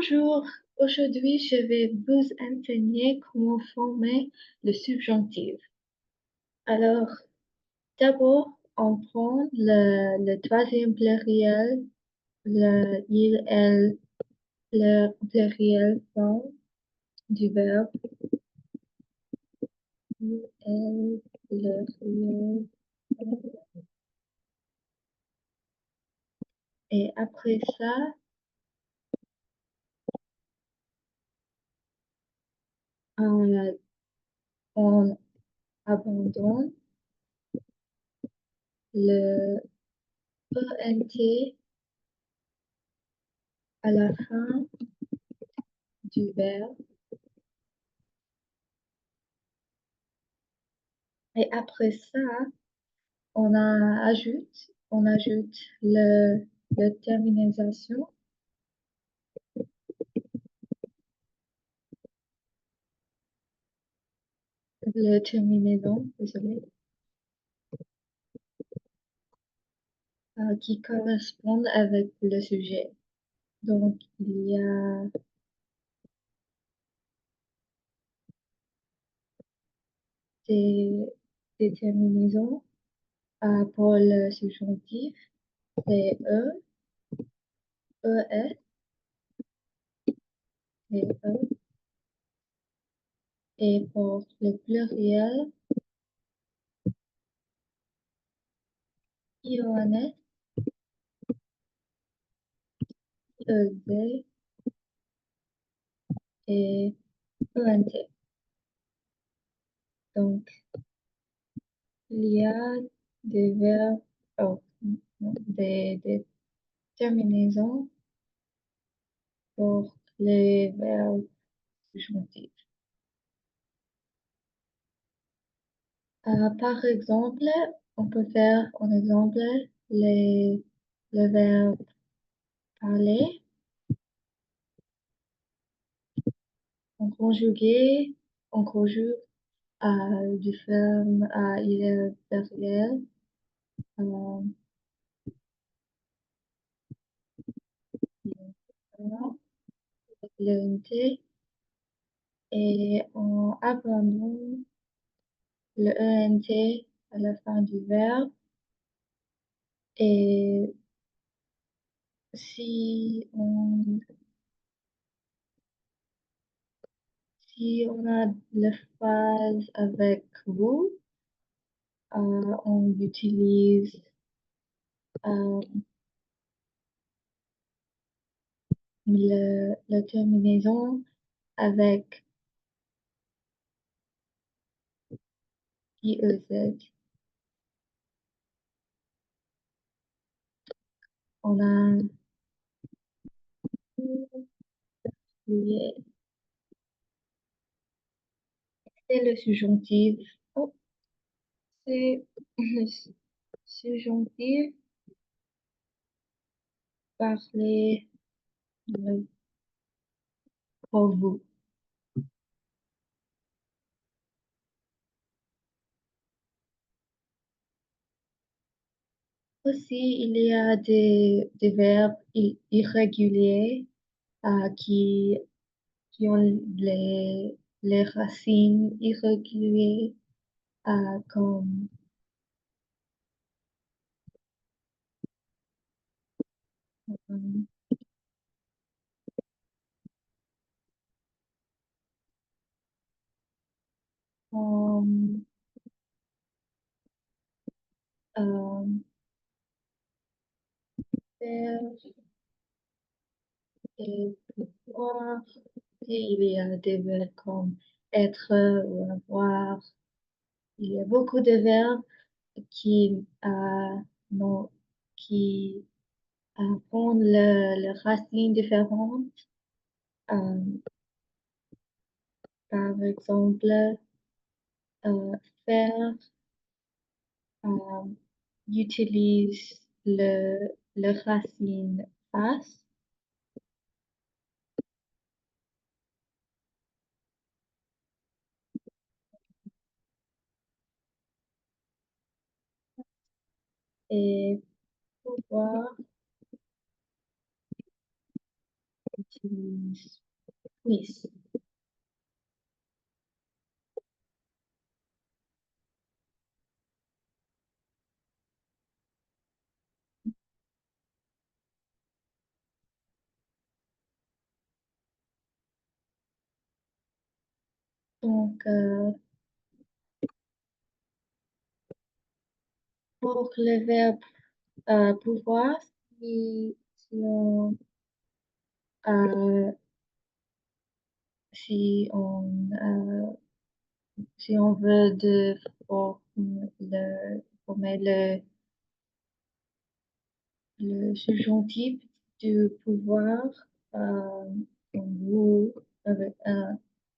Bonjour, aujourd'hui je vais vous enseigner comment former le subjonctif. Alors, d'abord, on prend le troisième pluriel, il, elle, le pluriel forme du verbe, il, elle, pluriel. Et après ça, on, on abandonne le ENT à la fin du verbe. Et après ça, on ajoute le terminaison, le terminaison, désolé, qui correspondent avec le sujet. Donc, il y a des, des terminaisons pour le subjonctif, c'est E, ES et E. Et pour le pluriel, IONS, EZ et ENT. Donc, il y a des verbes, oh, non, des terminaisons pour les verbes subjonctifs. Par exemple, on peut faire en exemple le verbe parler en conjugué, on conjugue du verbe à il pluriel, euh, le NT, et on abandonne le ENT à la fin du verbe. Et si on, si on a la phrase avec vous, on utilise euh, la terminaison avec IEZ. On a oublié, c'est le subjonctif. Oh, c'est le subjonctif parler pour vous. Aussi, il y a des verbes irréguliers qui ont les racines irrégulières comme euh, comme, euh, faire et pouvoir. Et il y a des verbes comme être ou avoir. Il y a beaucoup de verbes qui, non, qui prennent le racine différente. Euh, Par exemple, faire euh, utilise le racine face et pouvoir utilise puisse. Donc, pour le verbe pouvoir, si on, euh, si on, euh, si on veut former le subjonctif du pouvoir, euh, comme vous, avec,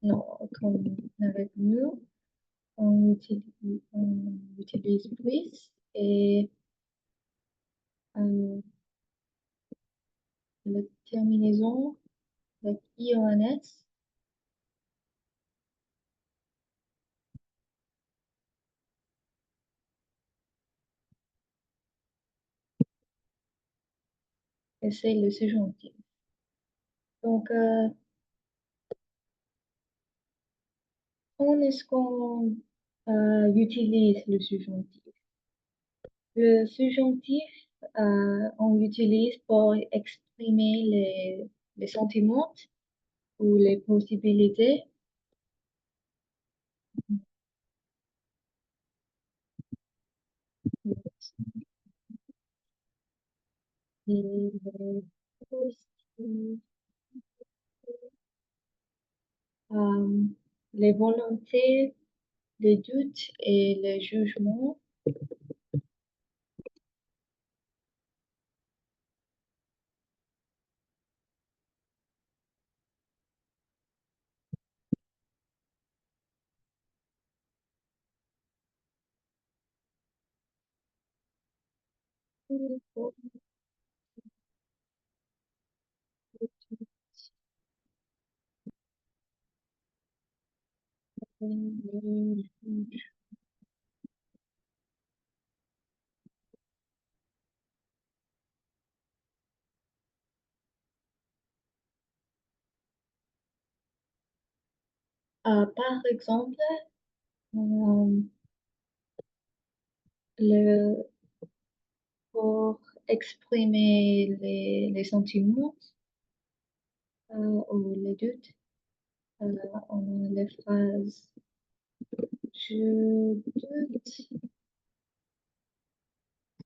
non, comme avec nous, on utilise plus et euh, la terminaison avec IONS, et c'est le subjonctif. Donc, comment est-ce qu'on utilise le subjonctif? Le subjonctif, on l'utilise pour exprimer les sentiments ou les possibilités. Et euh, les volontés, les doutes et les jugements. Par exemple, euh, le, pour exprimer les sentiments ou les doutes, euh, on a les phrases je doute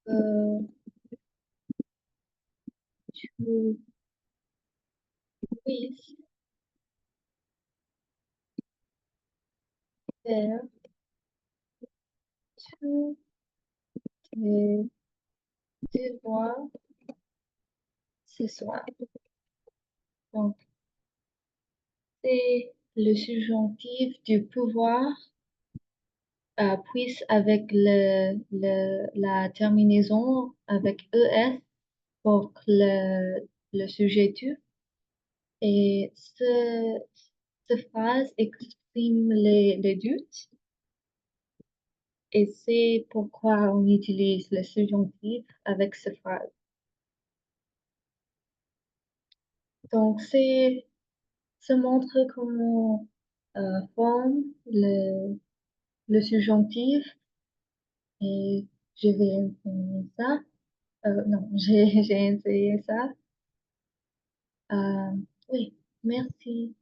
que tu puisses faire tous tes devoirs ce soir. Donc, c'est le subjonctif du pouvoir puisse avec la terminaison avec ES pour le sujet tu. Et cette phrase exprime les doutes et c'est pourquoi on utilise le subjonctif avec cette phrase. Donc, ça montre comment forme le subjonctif et je vais enseigner ça. Non, j'ai essayé ça. Euh, oui, merci.